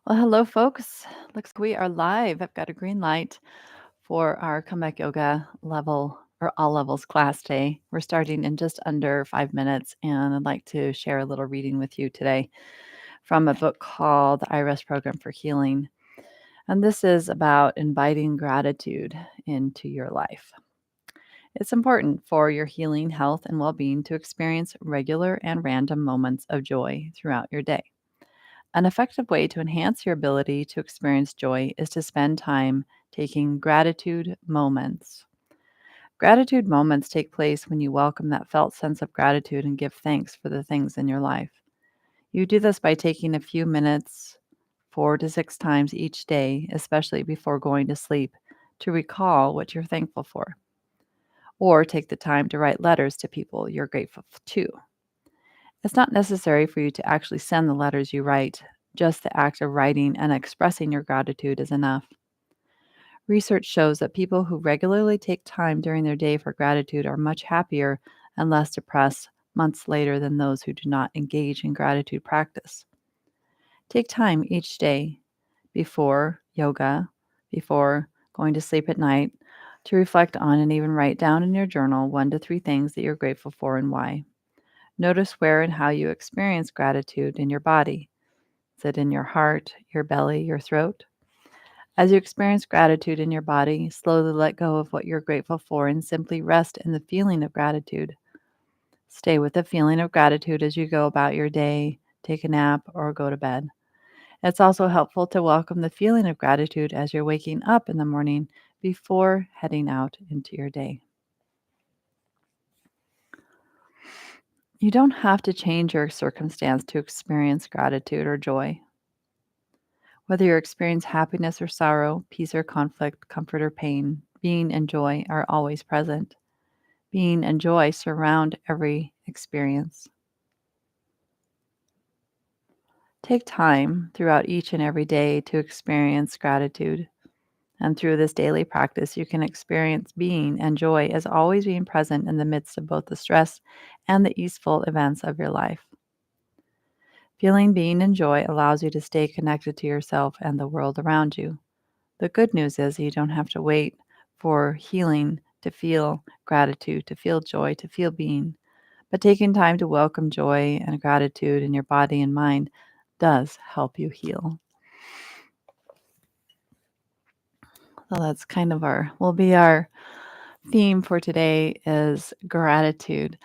Well, hello, folks. Looks like we are live. I've got a green light for our comeback yoga level or all levels class day. We're starting in just under 5 minutes, and I'd like to share a little reading with you today from a book called The IRS Program for Healing. And this is about inviting gratitude into your life. It's important for your healing, health, and well being to experience regular and random moments of joy throughout your day. An effective way to enhance your ability to experience joy is to spend time taking gratitude moments. Gratitude moments take place when you welcome that felt sense of gratitude and give thanks for the things in your life. You do this by taking a few minutes, 4 to 6 times each day, especially before going to sleep, to recall what you're thankful for. Or take the time to write letters to people you're grateful to. It's not necessary for you to actually send the letters you write. Just the act of writing and expressing your gratitude is enough. Research shows that people who regularly take time during their day for gratitude are much happier and less depressed months later than those who do not engage in gratitude practice. Take time each day before yoga, before going to sleep at night, to reflect on and even write down in your journal 1 to 3 things that you're grateful for and why. Notice where and how you experience gratitude in your body. Is it in your heart, your belly, your throat? As you experience gratitude in your body, slowly let go of what you're grateful for and simply rest in the feeling of gratitude. Stay with the feeling of gratitude as you go about your day, take a nap, or go to bed. It's also helpful to welcome the feeling of gratitude as you're waking up in the morning before heading out into your day. You don't have to change your circumstance to experience gratitude or joy. Whether you experience happiness or sorrow, peace or conflict, comfort or pain, being and joy are always present. Being and joy surround every experience. Take time throughout each and every day to experience gratitude. And through this daily practice, you can experience being and joy as always being present in the midst of both the stress and the easeful events of your life. Feeling being and joy allows you to stay connected to yourself and the world around you. The good news is you don't have to wait for healing to feel gratitude, to feel joy, to feel being. But taking time to welcome joy and gratitude in your body and mind does help you heal. So that's kind of our theme for today is gratitude.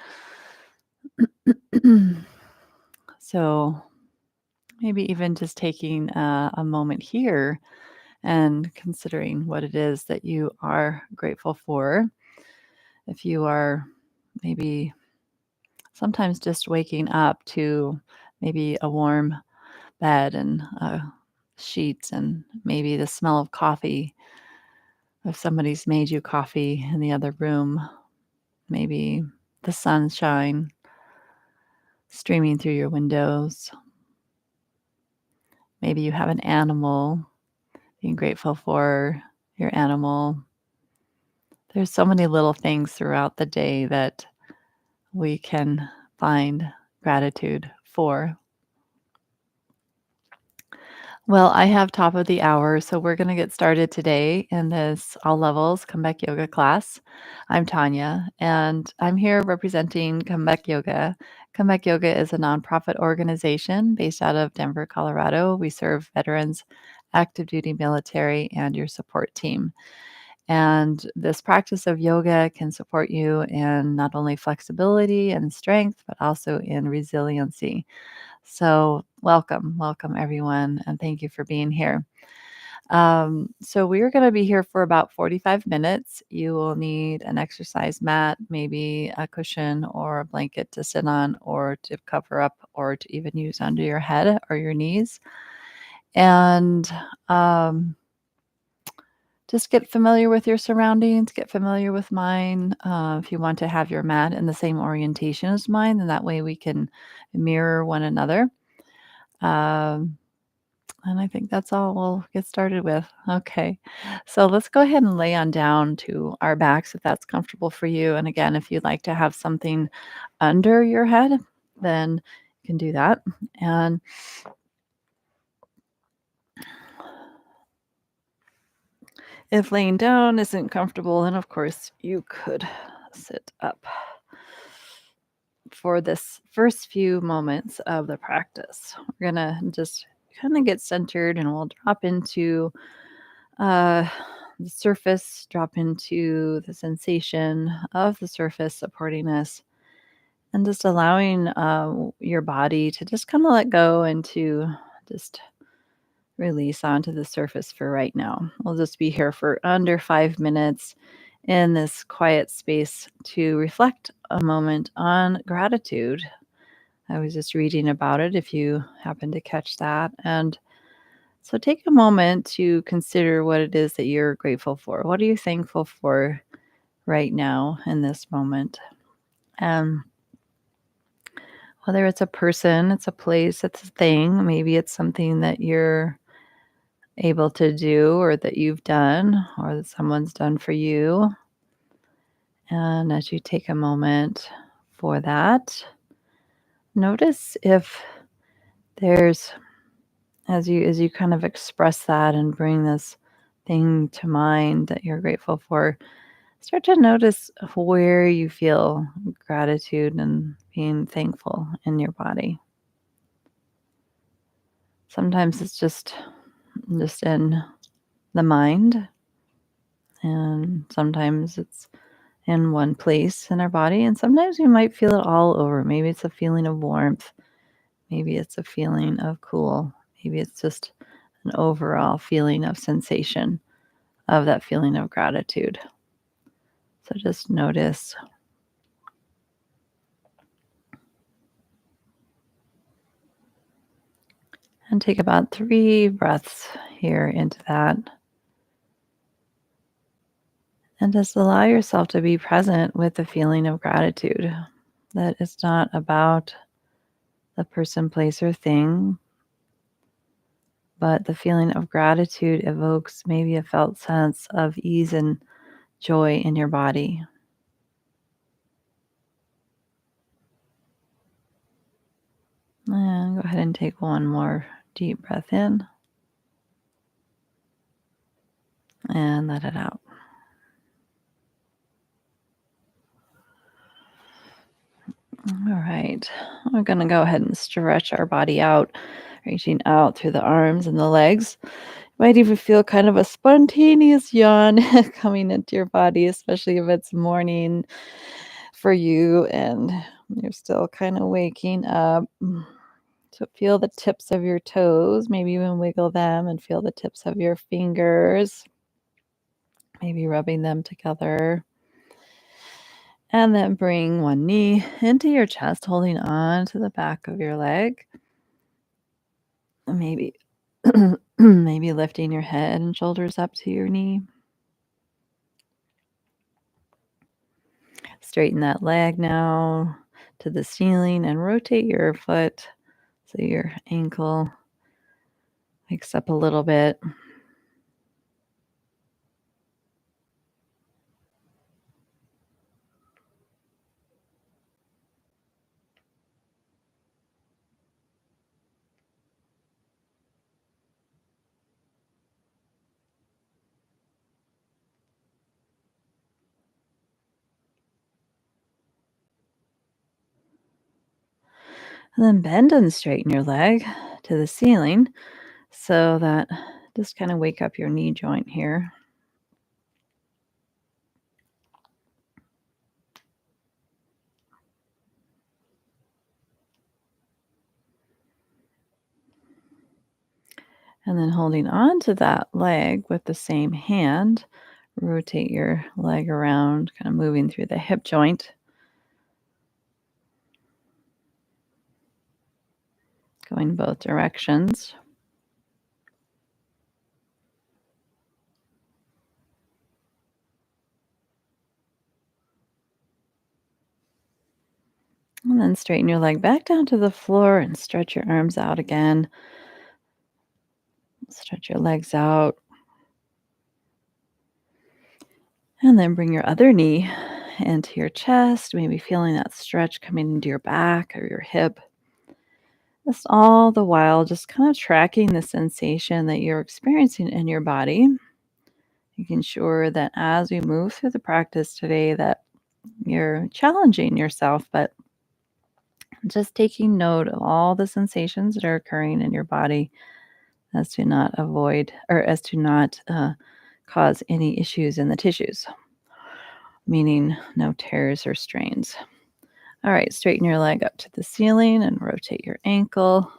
So maybe even just taking a moment here and considering what it is that you are grateful for. If you are maybe sometimes just waking up to maybe a warm bed and sheets and maybe the smell of coffee, if somebody's made you coffee in the other room, maybe the sunshine streaming through your windows. Maybe you have an animal, being grateful for your animal. There's so many little things throughout the day that we can find gratitude for. Well, I have top of the hour, so we're going to get started today in this all levels comeback yoga class. I'm Tonya, and I'm here representing Comeback Yoga. Comeback Yoga is a nonprofit organization based out of Denver, Colorado. We serve veterans, active duty military, and your support team. And this practice of yoga can support you in not only flexibility and strength, but also in resiliency. So, welcome everyone, and thank you for being here. So, we're going to be here for about 45 minutes. You will need an exercise mat, maybe a cushion or a blanket to sit on, or to cover up, or to even use under your head or your knees. And just get familiar with your surroundings, get familiar with mine. If you want to have your mat in the same orientation as mine, then that way we can mirror one another. Um, and I think that's all we'll get started with. Okay. So let's go ahead and lay on down to our backs if that's comfortable for you. And again, if you'd like to have something under your head, then you can do that. And If laying down isn't comfortable, then of course you could sit up for this first few moments of the practice. We're gonna just kind of get centered and we'll drop into uh, the surface, drop into the sensation of the surface supporting us, and just allowing your body to just kind of let go and to just release onto the surface for right now. We'll just be here for under 5 minutes in this quiet space to reflect a moment on gratitude. I was just reading about it if you happen to catch that. And so take a moment to consider what it is that you're grateful for. What are you thankful for right now in this moment? Um, Whether it's a person, it's a place, it's a thing, maybe it's something that you're able to do or that you've done or that someone's done for you. And as you take a moment for that, notice if there's as you kind of express that and bring this thing to mind that you're grateful for, start to notice where you feel gratitude and being thankful in your body. Sometimes it's just in the mind, and sometimes it's in one place in our body, and sometimes we might feel it all over. Maybe it's a feeling of warmth, maybe it's a feeling of cool, maybe it's just an overall feeling of sensation of that feeling of gratitude. So just notice and take about 3 breaths here into that. And just allow yourself to be present with the feeling of gratitude. That it's not about the person, place, or thing, but the feeling of gratitude evokes maybe a felt sense of ease and joy in your body. And go ahead and take one more deep breath in and let it out. All right. We're going to go ahead and stretch our body out, reaching out through the arms and the legs. You might even feel kind of a spontaneous yawn coming into your body, especially if it's morning for you and you're still kind of waking up. So feel the tips of your toes, maybe even wiggle them and feel the tips of your fingers, maybe rubbing them together. And then bring one knee into your chest, holding on to the back of your leg. Maybe maybe lifting your head and shoulders up to your knee. Straighten that leg now to the ceiling and rotate your foot so your ankle wakes up a little bit. And then bend and straighten your leg to the ceiling so that just kind of wake up your knee joint here. And then holding on to that leg with the same hand, rotate your leg around, kind of moving through the hip joint, going both directions. And then straighten your leg back down to the floor and stretch your arms out again. Stretch your legs out. And then bring your other knee into your chest, maybe feeling that stretch coming into your back or your hip. Just all the while, just kind of tracking the sensation that you're experiencing in your body. making sure that as we move through the practice today that you're challenging yourself, but just taking note of all the sensations that are occurring in your body as to not avoid or as to not cause any issues in the tissues, meaning no tears or strains. All right, straighten your leg up to the ceiling and rotate your ankle.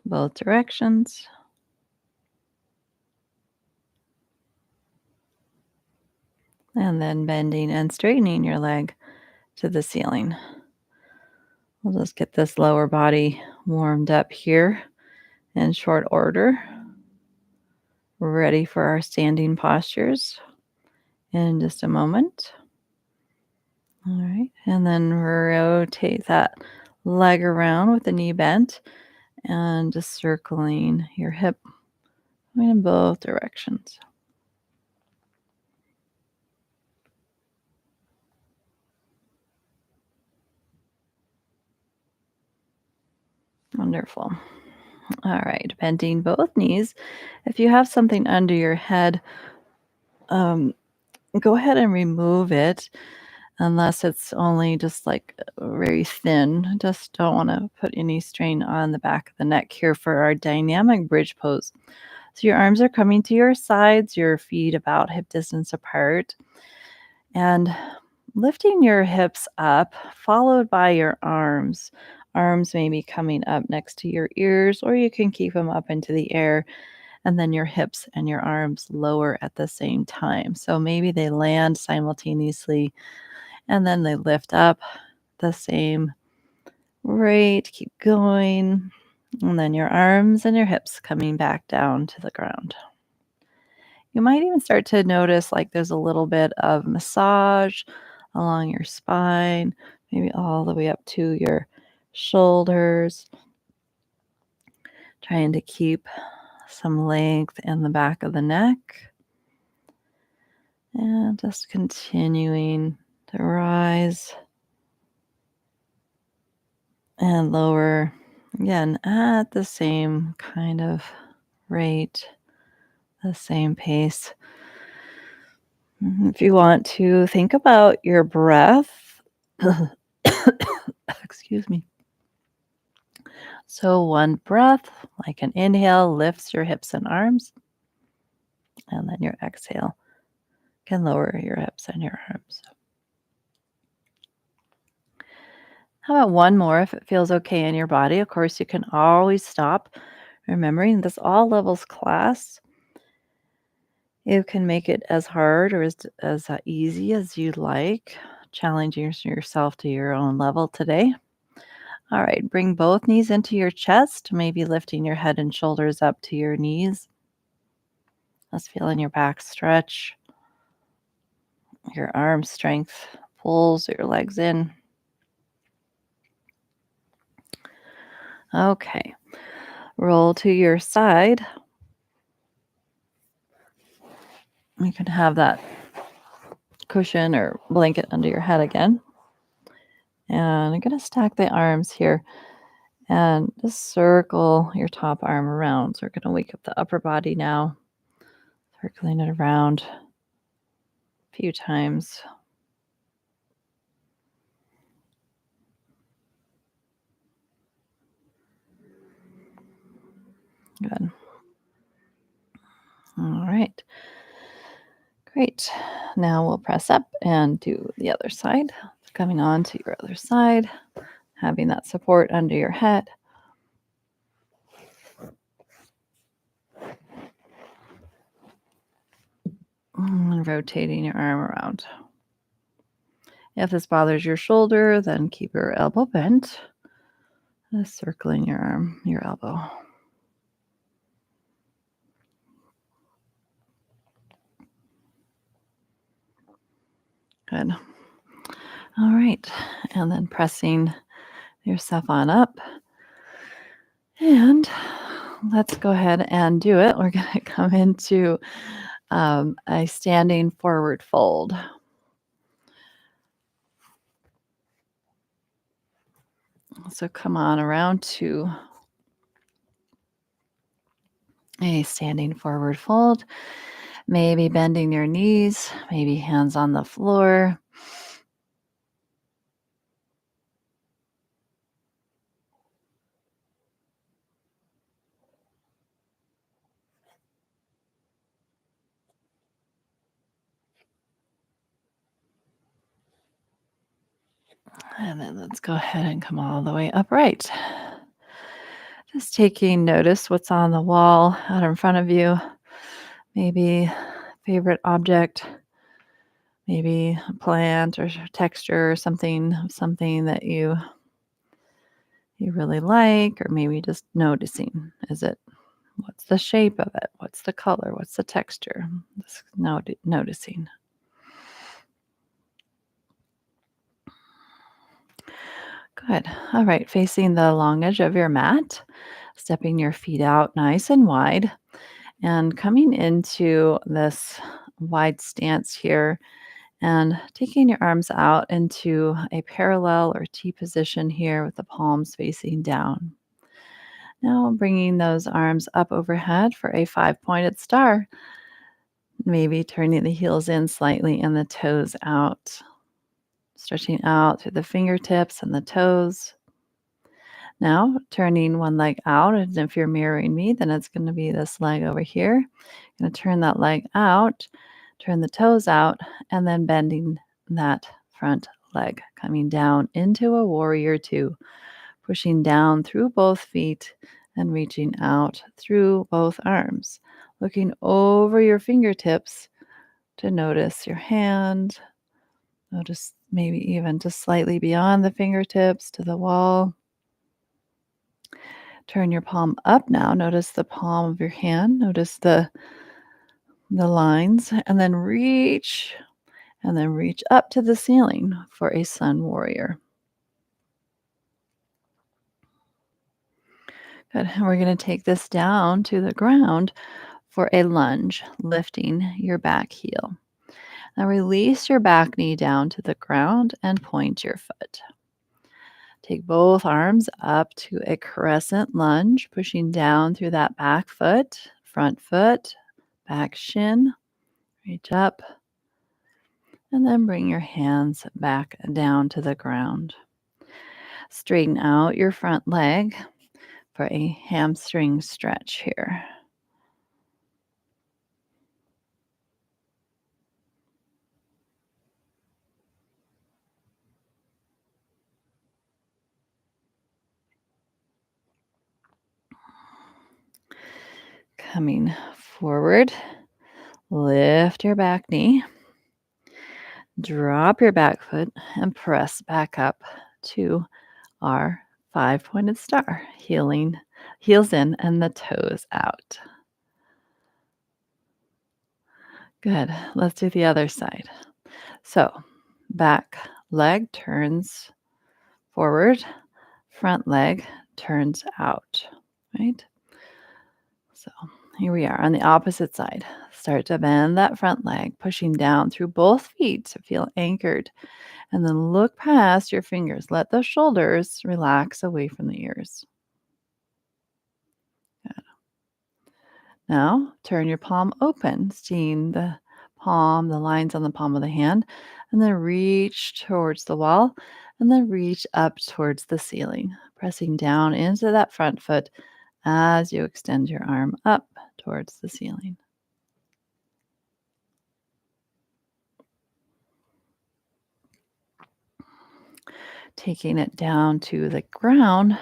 Both directions. And then bending and straightening your leg to the ceiling. We'll just get this lower body warmed up here in short order. We're ready for our standing postures in just a moment. All right. And then rotate that leg around with the knee bent and just circling your hip in both directions. Wonderful. All right. Bending both knees. If you have something under your head, go ahead and remove it unless it's only just like very thin. Just don't want to put any strain on the back of the neck here for our dynamic bridge pose. So your arms are coming to your sides, your feet about hip distance apart, and lifting your hips up, followed by your arms. Arms may be coming up next to your ears, or you can keep them up into the air, and then your hips and your arms lower at the same time. So maybe they land simultaneously and then they lift up the same rate. Keep going. And then your arms and your hips coming back down to the ground. You might even start to notice like there's a little bit of massage along your spine, maybe all the way up to your shoulders, trying to keep some length in the back of the neck. And just continuing to rise and lower again at the same kind of rate, the same pace. If you want to think about your breath, excuse me. So, one breath, like an inhale, lifts your hips and arms, and then your exhale can lower your hips and your arms. How about one more if it feels okay in your body? Of course, you can always stop. Remembering this all levels class, you can make it as hard or as easy as you like, challenging yourself to your own level today. All right, bring both knees into your chest, maybe lifting your head and shoulders up to your knees. Let's feel in your back stretch. Your arm strength pulls your legs in. Okay, roll to your side. You can have that cushion or blanket under your head again. And I'm going to stack the arms here and just circle your top arm around. So we're going to wake up the upper body now, circling it around a few times. Good. All right. Great. Now we'll press up and do the other side. Coming on to your other side, having that support under your head. And rotating your arm around. If this bothers your shoulder, then keep your elbow bent. Just circling your arm, your elbow. Good. All right. And then pressing yourself on up. And let's go ahead and do it. We're going to come into a standing forward fold. So come on around to a standing forward fold, maybe bending your knees, maybe hands on the floor. And then let's go ahead and come all the way upright. Just taking notice what's on the wall out in front of you. Maybe favorite object, maybe a plant or texture or something that you really like, or maybe just noticing. What's the shape of it? What's the color? What's the texture? Just noticing. Good. All right. Facing the long edge of your mat, stepping your feet out nice and wide, and coming into this wide stance here and taking your arms out into a parallel or T position here with the palms facing down. Now bringing those arms up overhead for a five-pointed star. Maybe turning the heels in slightly and the toes out. Stretching out through the fingertips and the toes. Now turning one leg out, and if you're mirroring me, then it's going to be this leg over here. Going to turn that leg out, turn the toes out, and then bending that front leg, coming down into a warrior two, pushing down through both feet and reaching out through both arms, looking over your fingertips to notice your hand. Notice maybe even just slightly beyond the fingertips to the wall. Turn your palm up now. Notice the palm of your hand. Notice the lines, and then reach up to the ceiling for a sun warrior. Good. And we're going to take this down to the ground for a lunge, lifting your back heel. Now release your back knee down to the ground and point your foot. Take both arms up to a crescent lunge, pushing down through that back foot, front foot, back shin. Reach up, and then bring your hands back down to the ground. Straighten out your front leg for a hamstring stretch here. Coming forward, lift your back knee, drop your back foot, and press back up to our five-pointed star, heels in and the toes out. Good. Let's do the other side. So, back leg turns forward, front leg turns out, right? So, here we are on the opposite side. Start to bend that front leg, pushing down through both feet to feel anchored. And then look past your fingers. Let the shoulders relax away from the ears. Good. Now, turn your palm open, seeing the lines on the palm of the hand, and then reach towards the wall, and then reach up towards the ceiling, pressing down into that front foot as you extend your arm up towards the ceiling. Taking it down to the ground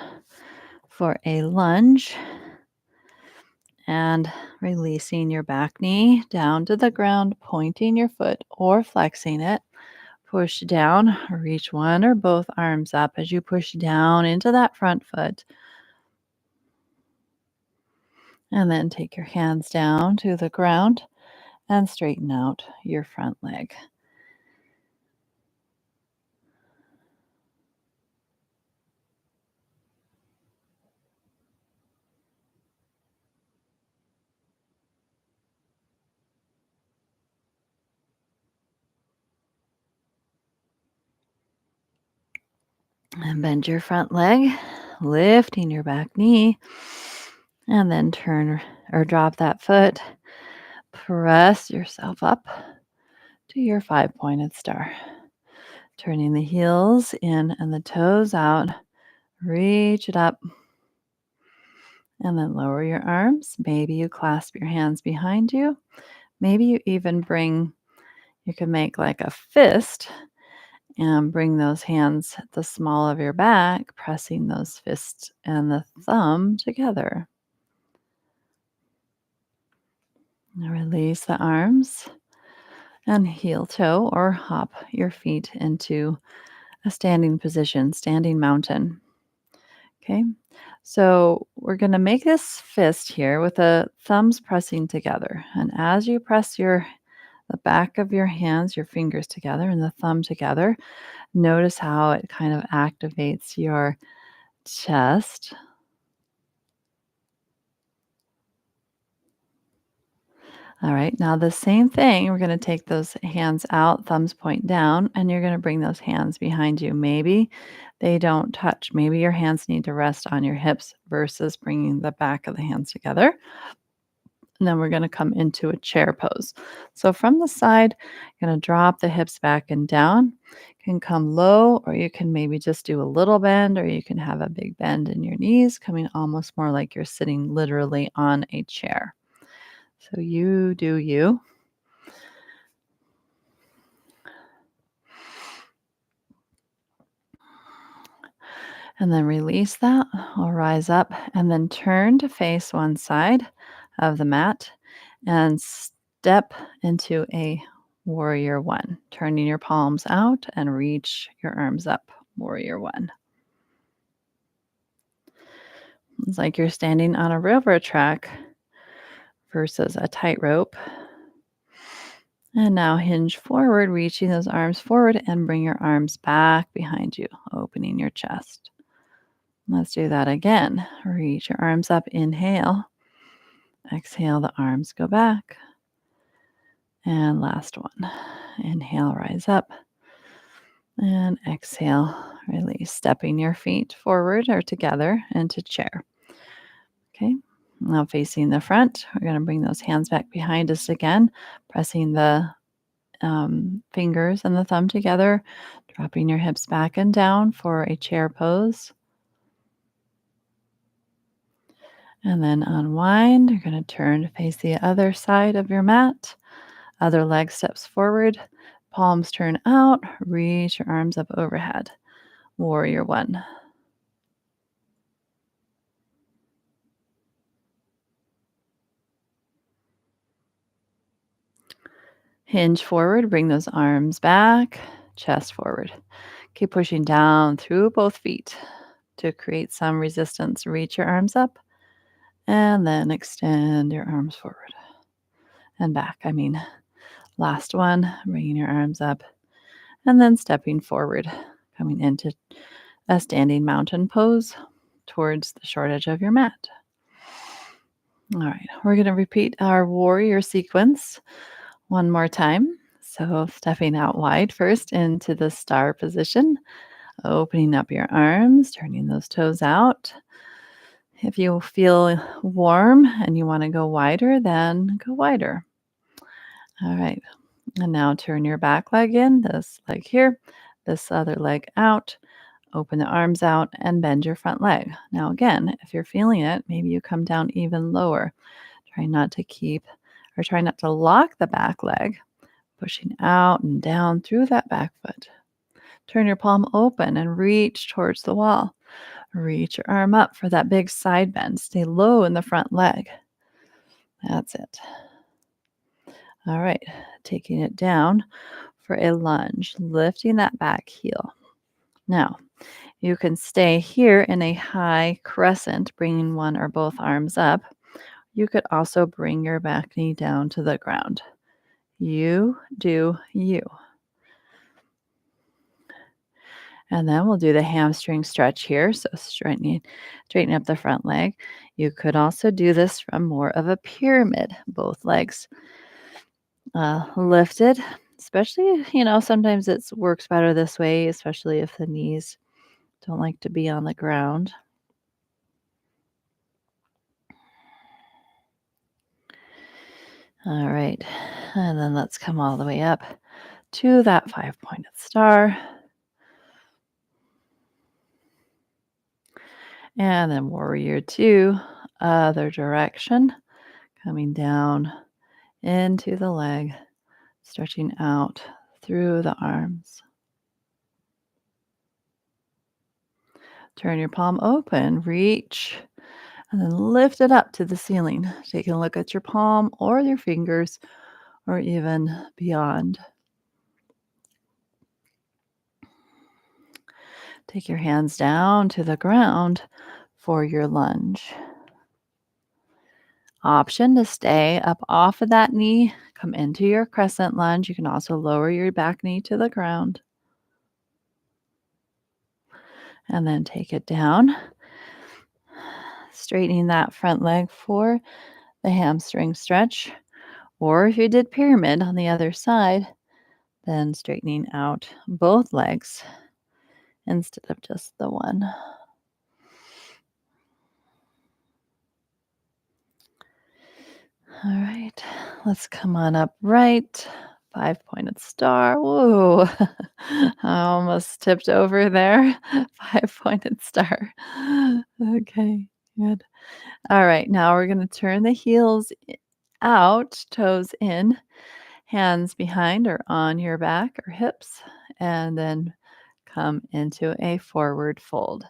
for a lunge and releasing your back knee down to the ground, pointing your foot or flexing it. Push down, reach one or both arms up as you push down into that front foot. And then take your hands down to the ground and straighten out your front leg. And bend your front leg, lifting your back knee, and then turn or drop that foot. Press yourself up to your five-pointed star. Turning the heels in and the toes out. Reach it up and then lower your arms. Maybe you clasp your hands behind you. Maybe you even you can make like a fist and bring those hands at the small of your back, pressing those fists and the thumb together. Now release the arms and heel toe or hop your feet into a standing position, standing mountain. Okay. So we're going to make this fist here with the thumbs pressing together. And as you press the back of your hands, your fingers together and the thumb together, notice how it kind of activates your chest. All right. Now the same thing, we're going to take those hands out, thumbs point down, and you're going to bring those hands behind you. Maybe they don't touch. Maybe your hands need to rest on your hips versus bringing the back of the hands together. And then we're going to come into a chair pose. So from the side, you're going to drop the hips back and down. You can come low, or you can maybe just do a little bend, or you can have a big bend in your knees, coming almost more like you're sitting literally on a chair. So you do you. And then release that or rise up and then turn to face one side of the mat and step into a warrior one, turning your palms out and reach your arms up, warrior one. It's like you're standing on a railroad track versus a tightrope. And now hinge forward, reaching those arms forward and bring your arms back behind you, opening your chest. Let's do that again. Reach your arms up, inhale. Exhale, the arms go back. And last one. Inhale, rise up. And exhale, release. Stepping your feet forward or together into chair. Okay. Now facing the front, we're going to bring those hands back behind us again, pressing the fingers and the thumb together, dropping your hips back and down for a chair pose. And then unwind. You're going to turn to face the other side of your mat. Other leg steps forward. Palms turn out. Reach your arms up overhead. Warrior one. Hinge forward. Bring those arms back. Chest forward. Keep pushing down through both feet to create some resistance. Reach your arms up and then extend your arms forward and back. Last one, bringing your arms up and then stepping forward, coming into a standing mountain pose towards the short edge of your mat. All right, we're going to repeat our warrior sequence one more time. So stepping out wide first into the star position, opening up your arms, turning those toes out. If you feel warm and you want to go wider, then go wider. All right. And now turn your back leg in, this leg here, this other leg out. Open the arms out and bend your front leg. Now, again, if you're feeling it, maybe you come down even lower. Try not to lock the back leg, pushing out and down through that back foot. Turn your palm open and reach towards the wall. Reach your arm up for that big side bend. Stay low in the front leg. That's it. All right, taking it down for a lunge, lifting that back heel. Now, you can stay here in a high crescent, bringing one or both arms up. You could also bring your back knee down to the ground. You do you. And then we'll do the hamstring stretch here. So straighten up the front leg. You could also do this from more of a pyramid, both legs lifted, especially, sometimes it works better this way, especially if the knees Don't like to be on the ground. All right. And then let's come all the way up to that 5-pointed star. And then warrior 2, other direction, coming down into the leg, stretching out through the arms. Turn your palm open, reach, and then lift it up to the ceiling. Take a look at your palm or your fingers or even beyond. Take your hands down to the ground for your lunge. Option to stay up off of that knee, come into your crescent lunge. You can also lower your back knee to the ground. And then take it down, straightening that front leg for the hamstring stretch. Or if you did pyramid on the other side, then straightening out both legs instead of just the one. All right, let's come on up right. 5-pointed star. Whoa, I almost tipped over there. 5-pointed star. Okay, good. All right, now we're going to turn the heels out, toes in, hands behind or on your back or hips, and then come into a forward fold.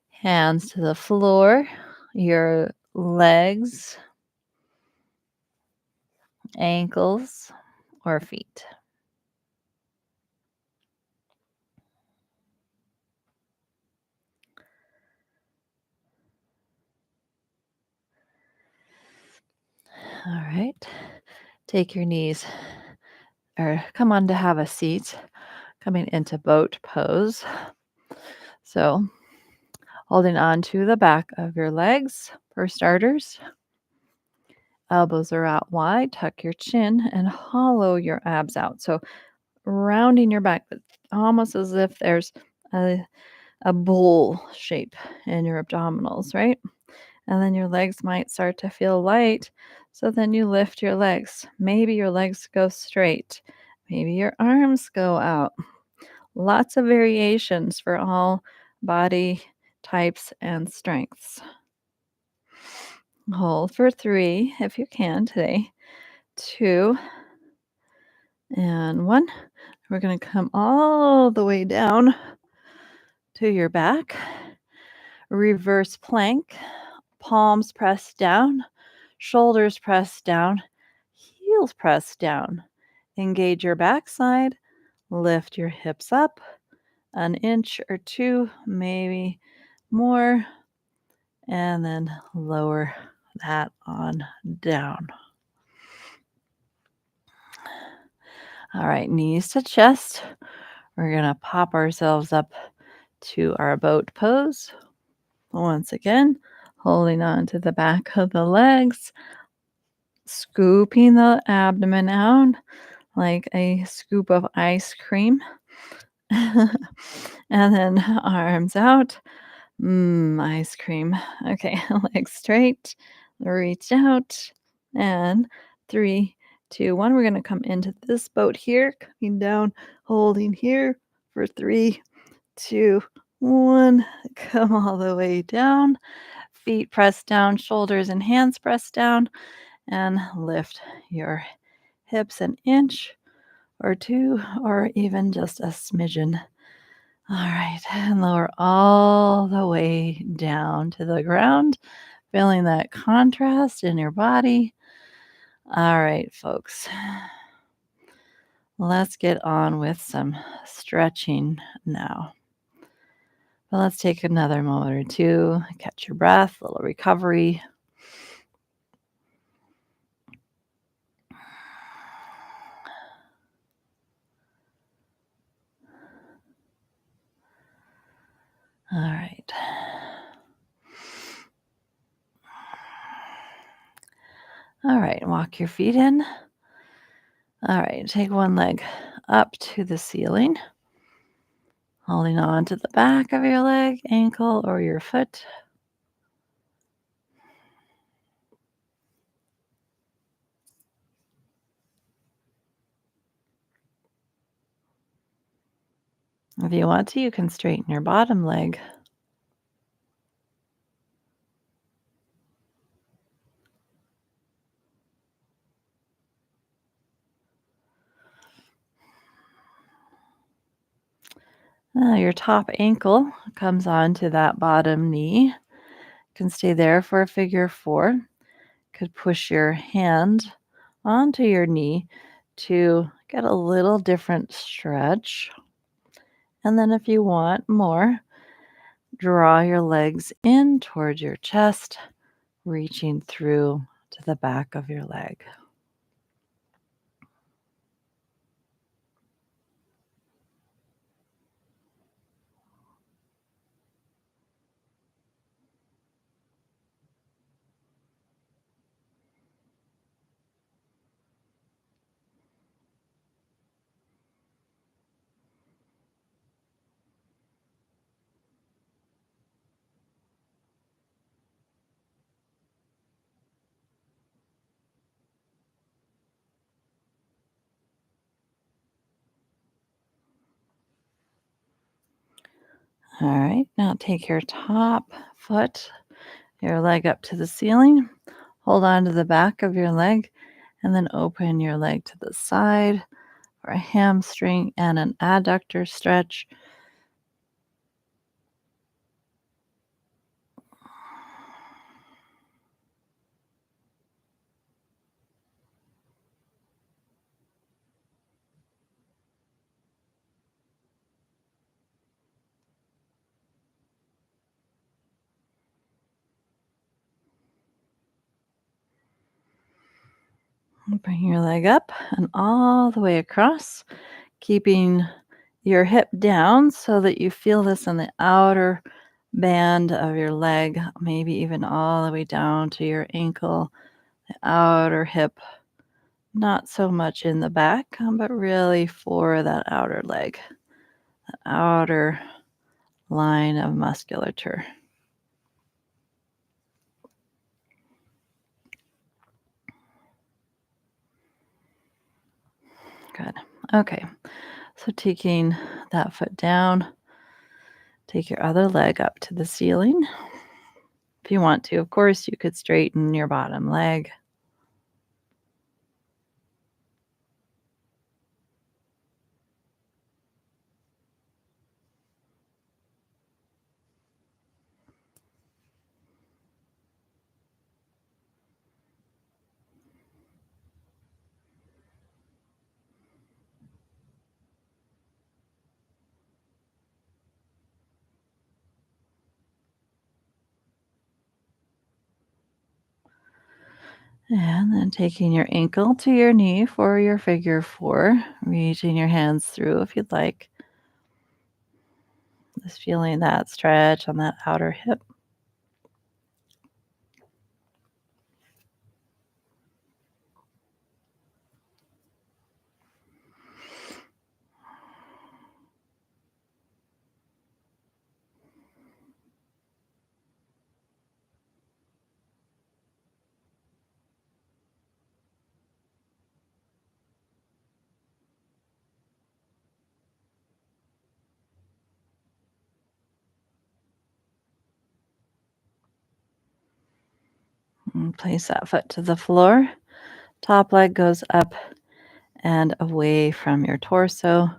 Hands to the floor, your legs, ankles, or feet. All right. Take your knees or come on to have a seat, coming into boat pose. So, holding on to the back of your legs for starters. Elbows are out wide, tuck your chin and hollow your abs out. So, rounding your back, but almost as if there's a bowl shape in your abdominals, right? And then your legs might start to feel light. So then you lift your legs. Maybe your legs go straight. Maybe your arms go out. Lots of variations for all body types and strengths. Hold for 3 if you can today. 2 and 1. We're going to come all the way down to your back. Reverse plank. Palms pressed down, shoulders pressed down, heels pressed down. Engage your backside, lift your hips up an inch or 2, maybe more, and then lower that on down. All right, knees to chest. We're going to pop ourselves up to our boat pose. Once again, holding on to the back of the legs, scooping the abdomen out like a scoop of ice cream. And then arms out. Ice cream. Okay, legs straight. Reach out. And 3, 2, 1. We're going to come into this boat here, coming down, holding here for 3, 2, 1. Come all the way down. Feet pressed down, shoulders and hands pressed down, and lift your hips an inch or 2, or even just a smidgen. All right, and lower all the way down to the ground, feeling that contrast in your body. All right, folks, let's get on with some stretching now. But let's take another moment or 2, catch your breath, a little recovery. All right. All right, walk your feet in. All right, take one leg up to the ceiling. Holding on to the back of your leg, ankle, or your foot. If you want to, you can straighten your bottom leg. Your top ankle comes onto that bottom knee. You can stay there for a figure four. Could push your hand onto your knee to get a little different stretch. And then if you want more, draw your legs in towards your chest, reaching through to the back of your leg. All right, now take your top foot, your leg up to the ceiling. Hold on to the back of your leg and then open your leg to the side for a hamstring and an adductor stretch. Bring your leg up and all the way across, keeping your hip down so that you feel this in the outer band of your leg, maybe even all the way down to your ankle, the outer hip, not so much in the back, but really for that outer leg, the outer line of musculature. Good. Okay. So taking that foot down, take your other leg up to the ceiling. If you want to, of course, you could straighten your bottom leg. And then taking your ankle to your knee for your figure four, reaching your hands through if you'd like. Just feeling that stretch on that outer hip. And place that foot to the floor. Top leg goes up and away from your torso,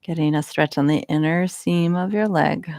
getting a stretch on the inner seam of your leg.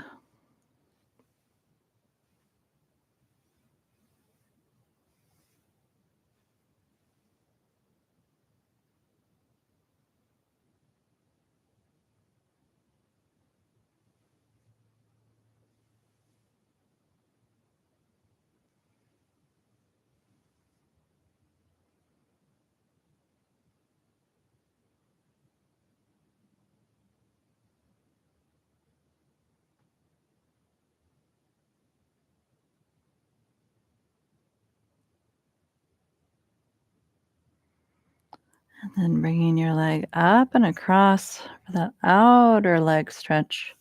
And then bringing your leg up and across for the outer leg stretch.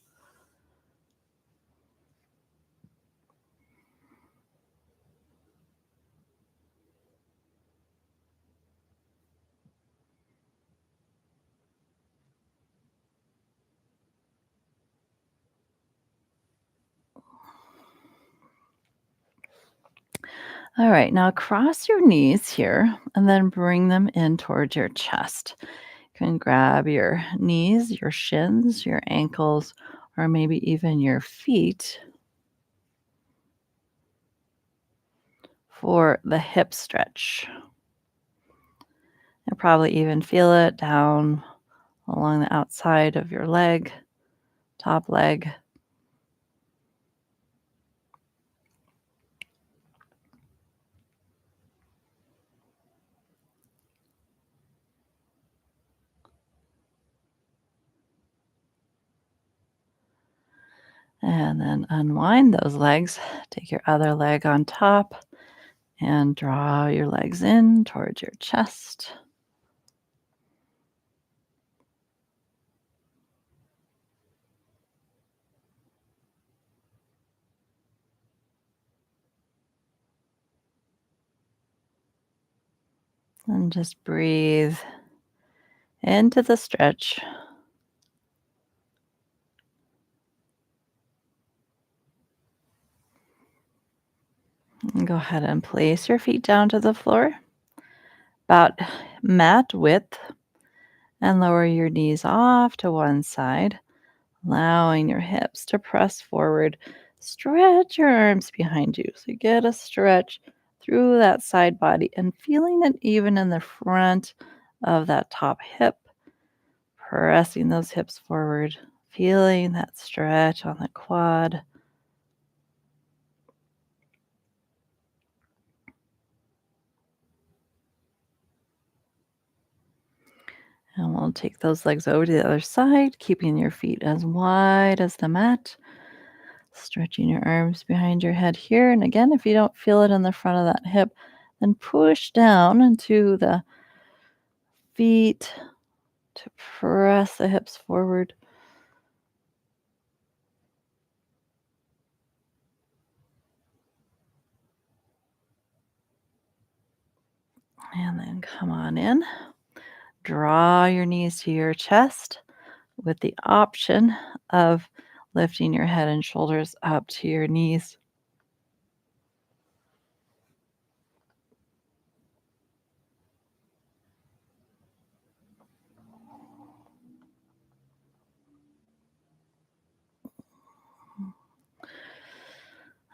All right, now cross your knees here and then bring them in towards your chest. You can grab your knees, your shins, your ankles, or maybe even your feet for the hip stretch. You'll probably even feel it down along the outside of your leg, top leg. And then unwind those legs. Take your other leg on top and draw your legs in towards your chest. And just breathe into the stretch. And go ahead and place your feet down to the floor, about mat width, and lower your knees off to one side, allowing your hips to press forward. Stretch your arms behind you. So get a stretch through that side body and feeling it even in the front of that top hip, pressing those hips forward, feeling that stretch on the quad. And we'll take those legs over to the other side, keeping your feet as wide as the mat. Stretching your arms behind your head here. And again, if you don't feel it in the front of that hip, then push down into the feet to press the hips forward. And then come on in. Draw your knees to your chest with the option of lifting your head and shoulders up to your knees.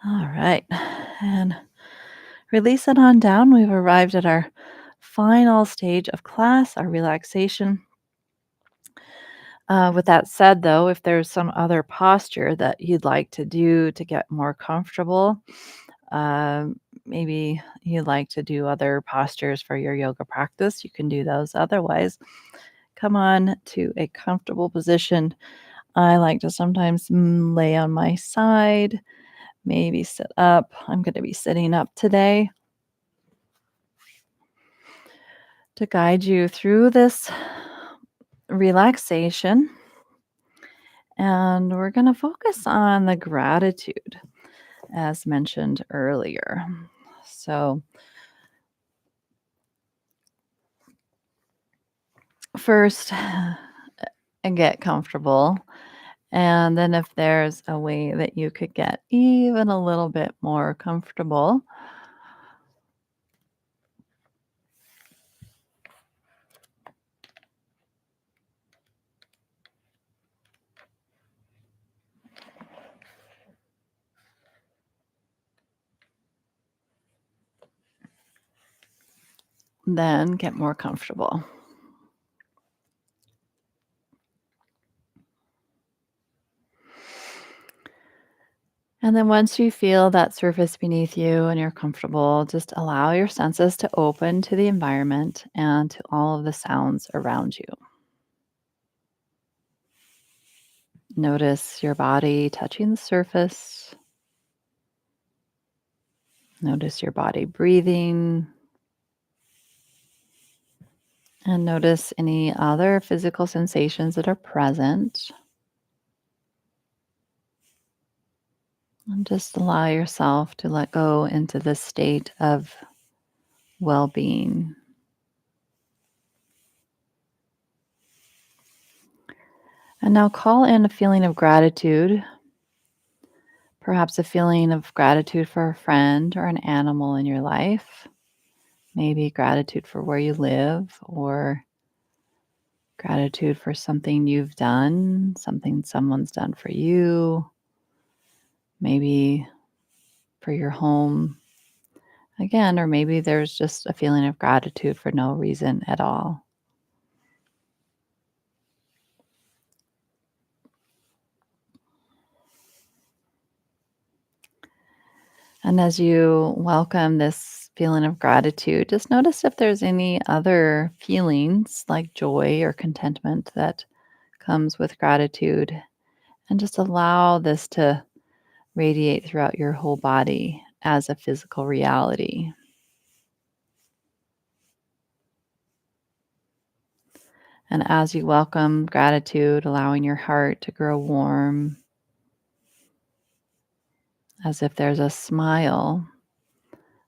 All right. And release it on down. We've arrived at our final stage of class, our relaxation. With that said, though, if there's some other posture that you'd like to do to get more comfortable, maybe you'd like to do other postures for your yoga practice, you can do those. Otherwise, come on to a comfortable position. I like to sometimes lay on my side, maybe sit up. I'm going to be sitting up today to guide you through this relaxation. And we're going to focus on the gratitude as mentioned earlier. So, first, and get comfortable. And then, if there's a way that you could get even a little bit more comfortable, then get more comfortable. And then, once you feel that surface beneath you and you're comfortable, just allow your senses to open to the environment and to all of the sounds around you. Notice your body touching the surface. Notice your body breathing And notice any other physical sensations that are present. And just allow yourself to let go into this state of well being. And now call in a feeling of gratitude, perhaps a feeling of gratitude for a friend or an animal in your life, maybe gratitude for where you live or gratitude for something you've done, something someone's done for you, maybe for your home again, or maybe there's just a feeling of gratitude for no reason at all. And as you welcome this feeling of gratitude, just notice if there's any other feelings like joy or contentment that comes with gratitude. And just allow this to radiate throughout your whole body as a physical reality. And as you welcome gratitude, allowing your heart to grow warm, as if there's a smile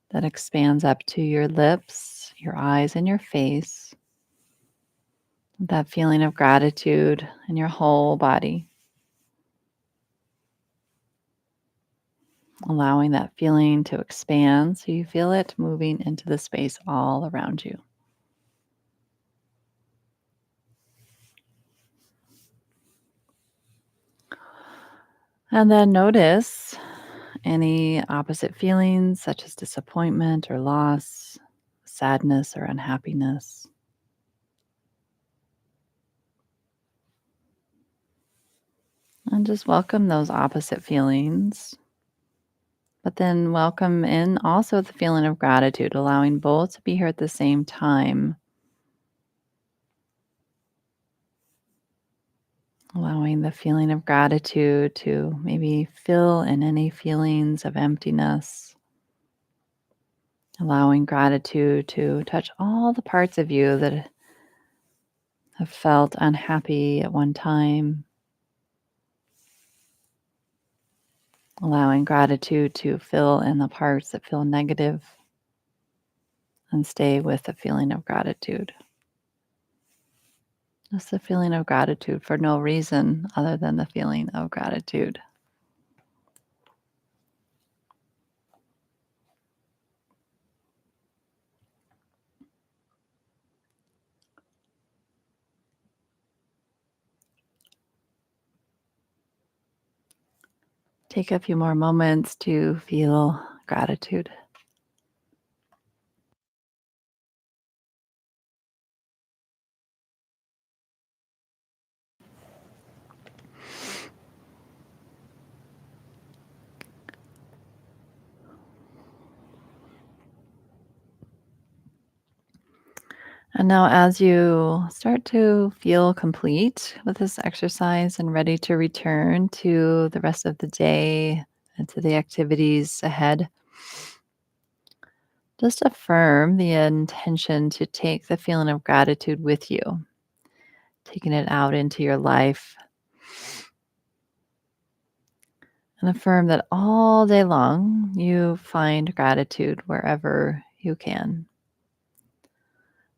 that expands up to your lips, your eyes, and your face. That feeling of gratitude in your whole body. Allowing that feeling to expand so you feel it moving into the space all around you. And then notice any opposite feelings such as disappointment or loss, sadness or unhappiness. And just welcome those opposite feelings. But then welcome in also the feeling of gratitude, allowing both to be here at the same time. Allowing the feeling of gratitude to maybe fill in any feelings of emptiness. Allowing gratitude to touch all the parts of you that have felt unhappy at one time. Allowing gratitude to fill in the parts that feel negative and stay with the feeling of gratitude. Just the feeling of gratitude for no reason other than the feeling of gratitude. Take a few more moments to feel gratitude. And now, as you start to feel complete with this exercise and ready to return to the rest of the day and to the activities ahead, just affirm the intention to take the feeling of gratitude with you, taking it out into your life, and affirm that all day long you find gratitude wherever you can.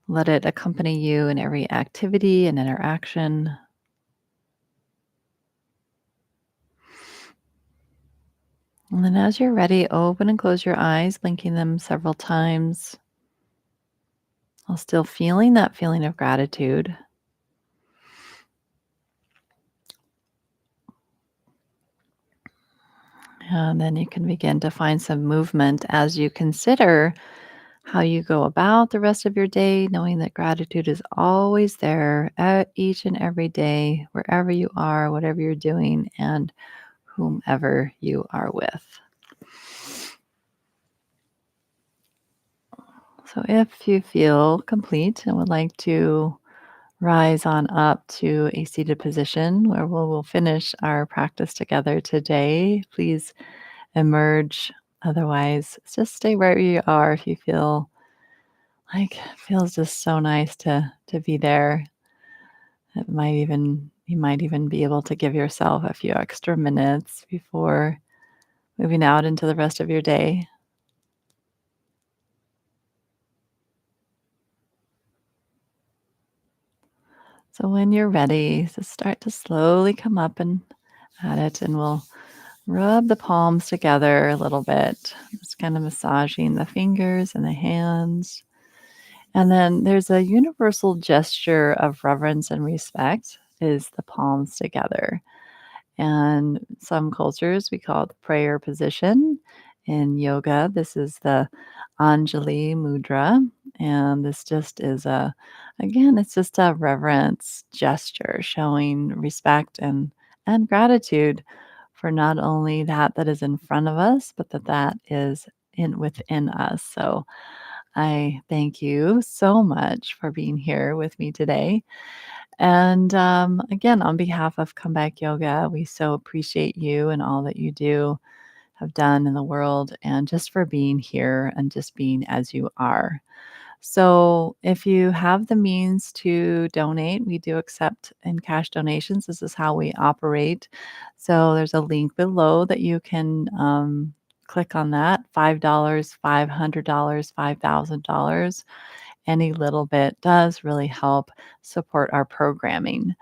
Let it accompany you in every activity and interaction. And then, as you're ready, open and close your eyes, blinking them several times, while still feeling that feeling of gratitude. And then you can begin to find some movement as you consider how you go about the rest of your day, knowing that gratitude is always there at each and every day, wherever you are, whatever you're doing, and whomever you are with. So if you feel complete and would like to rise on up to a seated position where we'll finish our practice together today, please emerge. Otherwise, just stay where you are if you feel Like, feels just so nice to be there. It might even you might even be able to give yourself a few extra minutes before moving out into the rest of your day. So when you're ready, just start to slowly come up and at it, and we'll rub the palms together a little bit, just kind of massaging the fingers and the hands. And then there's a universal gesture of reverence and respect is the palms together. And some cultures we call it the prayer position. In yoga, this is the Anjali Mudra. And this just is again, it's just a reverence gesture showing respect and gratitude for not only that is in front of us, but that is in within us. So I thank you so much for being here with me today. And again, on behalf of Comeback Yoga, we so appreciate you and all that you do, have done in the world, and just for being here and just being as you are. So, if you have the means to donate, we do accept in cash donations. This is how we operate. So, there's a link below that you can click on that $5, $500, $5,000. Any little bit does really help support our programming.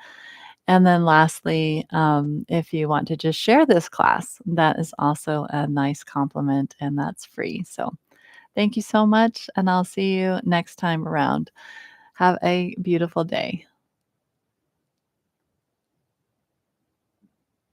And then lastly, if you want to just share this class, that is also a nice compliment and that's free. So thank you so much, and I'll see you next time around. Have a beautiful day.